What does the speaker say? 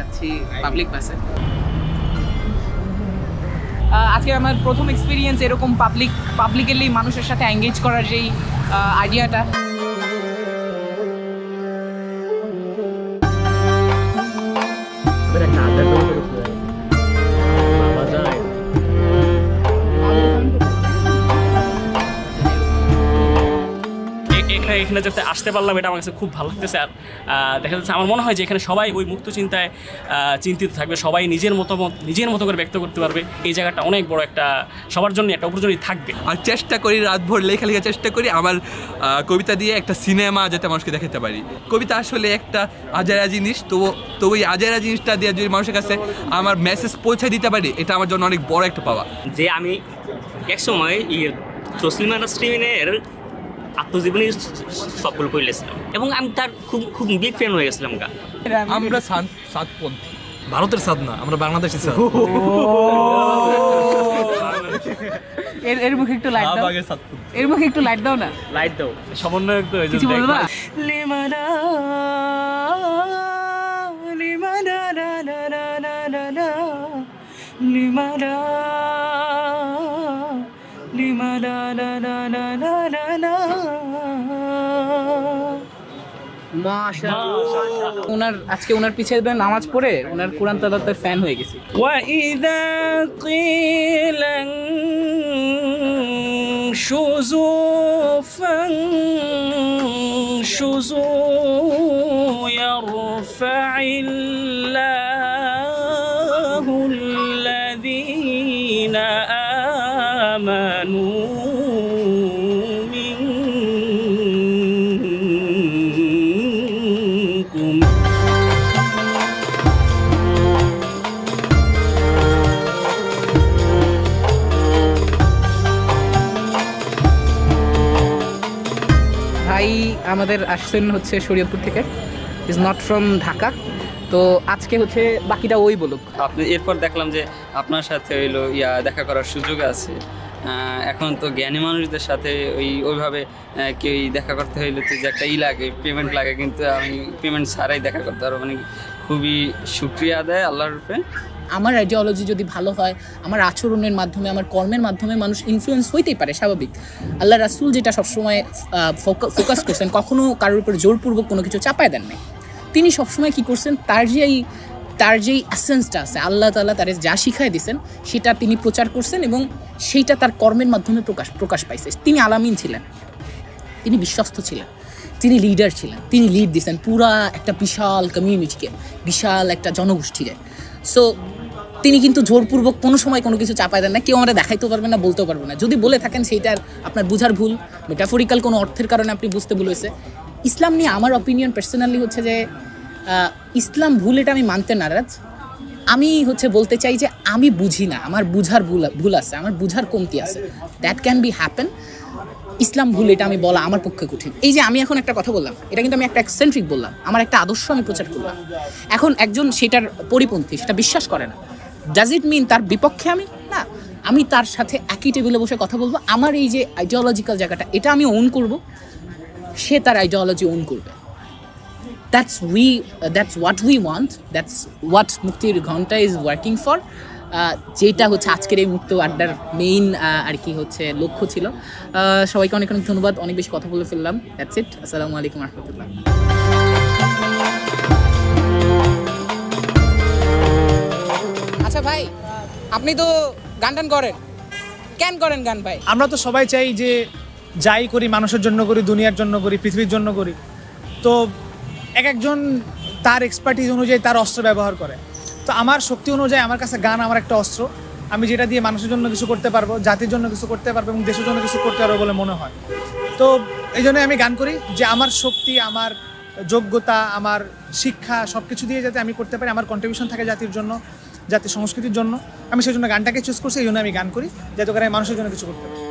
যাচ্ছি পাবলিক বাসে। আজকে আমার প্রথম এক্সপিরিয়েন্স এরকম পাবলিকলি মানুষের সাথে এঙ্গেজ করার যেই আইডিয়াটা। এখানে যাতে আসতে পারলাম এটা আমার কাছে খুব ভালো লাগতেছে। আর দেখা যাচ্ছে আমার মনে হয় যে এখানে সবাই ওই মুক্ত চিন্তায় চিন্তিত থাকবে, সবাই নিজের মতো করে ব্যক্ত করতে পারবে। এই জায়গাটা অনেক বড় একটা সবার জন্য একটা অপরচুনিটি থাকবে। আর চেষ্টা করি রাতভর লেখা চেষ্টা করি আমার কবিতা দিয়ে একটা সিনেমা যাতে মানুষকে দেখাতে পারি। কবিতা আসলে একটা আজারা জিনিস, তো ওই আজারা জিনিসটা দিয়ে যদি মানুষের কাছে আমার মেসেজ পৌঁছে দিতে পারি, এটা আমার জন্য অনেক বড় একটা পাওয়া। যে আমি একসময় তসলিমা নাসরিনের আত্মজীবনী সবগুলো পড়েছিলাম এবং আমি তার খুব বিগ ফ্যান হয়ে গেছিলাম। আমরা সাতপন্থী, ভারতের সাদ না, আমরা বাংলাদেশের সাদ। এর মুখে একটু লাইট দাও, এর মুখে একটু লাইট দাও না, লাইট দাও সমন্বয়ক তো কিছু বলবা? ওনার আজকে ওনার পিছিয়ে নামাজ পড়ে ওনার কোরআন তেলাওয়াতের ফ্যান হয়ে গেছি। ওয়াইদা কিলা শুযু ইয়ারফাইল্লাহুল্লাযীনা আমানু ভাই আমাদের আসছেন হচ্ছে শরীয়তপুর থেকে, ইজ নট ফ্রম ঢাকা। তো আজকে হচ্ছে বাকিটা ওই বলুক। আপনি এরপর দেখলাম যে আপনার সাথে হইলো দেখা করার সুযোগ আছে। এখন তো জ্ঞানী মানুষদের সাথে ওইভাবে কেউ দেখা করতে হইলে তো যে একটা লাগে, পেমেন্ট লাগে, কিন্তু আমি পেমেন্ট ছাড়াই দেখা করতে পারবো। মানে খুবই শুকরিয়া আদায় আল্লাহর রূপে। আমার আইডিওলজি যদি ভালো হয়, আমার আচরণের মাধ্যমে, আমার কর্মের মাধ্যমে মানুষ ইনফ্লুয়েন্স হইতেই পারে, স্বাভাবিক। আল্লাহ রাসূল যেটা সবসময় ফোকাস করছেন, কখনো কারোর উপর জোরপূর্বক কোনো কিছু চাপায় দেন নাই। তিনি সবসময় কী করছেন, তার যেই এসেন্সটা আছে, আল্লাহ তাআলা তার যা শিখাই দিয়েছেন সেটা তিনি প্রচার করছেন এবং সেইটা তার কর্মের মাধ্যমে প্রকাশ পাইছে। তিনি আলামিন ছিলেন, তিনি বিশ্বস্ত ছিলেন, তিনি লিডার ছিলেন, তিনি লিড দিয়েছেন পুরা একটা বিশাল কমিউনিটিকে, বিশাল একটা জনগোষ্ঠীকে। সো তিনি কিন্তু জোরপূর্বক কোনো সময় কোনো কিছু চাপায় দেন না। কেউ আমরা দেখাইতেও পারবে না, বলতেও পারবো না। যদি বলে থাকেন সেইটার আপনার বুঝার ভুল, মেটাফরিক্যাল কোনো অর্থের কারণে আপনি বুঝতে ভুল হয়েছে। ইসলাম নিয়ে আমার অপিনিয়ন পার্সোনালি হচ্ছে যে ইসলাম ভুল, এটা আমি মানতে নারাজ। আমি বলতে চাই যে আমি বুঝি না, আমার বুঝার ভুল আছে, আমার বুঝার কমতি আছে। That can be happen. Islam ভুল এটা আমি বলা আমার পক্ষে কঠিন। এই যে আমি এখন একটা কথা বললাম, এটা কিন্তু আমি একটা এক্সেন্ট্রিক বললাম, আমার একটা আদর্শ আমি প্রচার করলাম। এখন একজন সেটার পরিপন্থী, সেটা বিশ্বাস করে না, ডাজ ইট মিন তার বিপক্ষে আমি না? আমি তার সাথে একই টেবিলে বসে কথা বলবো। আমার এই যে আইডিওলজিক্যাল জায়গাটা, এটা আমি ওন করব, সে তার আইডিওলজি ওন করবে। That's what we want. That's what মুক্তির ঘন্টা is working for. যেটা হচ্ছে আজকের এই মুক্ত আড্ডার মেইন আর কি হচ্ছে লক্ষ্য ছিল। সবাইকে অনেক অনেক ধন্যবাদ, অনেক বেশি কথা বলে ফেললাম। That's it. আসসালামু আলাইকুম রহমতুল্লাহ। আচ্ছা ভাই, আপনি তো গান করেন, কেন করেন গান ভাই? আমরা তো সবাই চাই যে যাই করি মানুষের জন্য করি, দুনিয়ার জন্য করি, পৃথিবীর জন্য করি। তো একজন তার এক্সপার্টিজ অনুযায়ী তার অস্ত্র ব্যবহার করে। তো আমার শক্তি অনুযায়ী আমার কাছে গান আমার একটা অস্ত্র, আমি যেটা দিয়ে মানুষের জন্য কিছু করতে পারবো, জাতির জন্য কিছু করতে পারবো এবং দেশের জন্য কিছু করতে পারবো বলে মনে হয়। তো এই জন্যই আমি গান করি, যে আমার শক্তি, আমার যোগ্যতা, আমার শিক্ষা সব কিছু দিয়ে যাতে আমি করতে পারি, আমার কন্ট্রিবিউশন থাকে জাতির জন্য, জাতির সংস্কৃতির জন্য। আমি সেই জন্য গানটাকে চুজ করছি, এই জন্য আমি গান করি, যাতে করে মানুষের জন্য কিছু করতে পারি।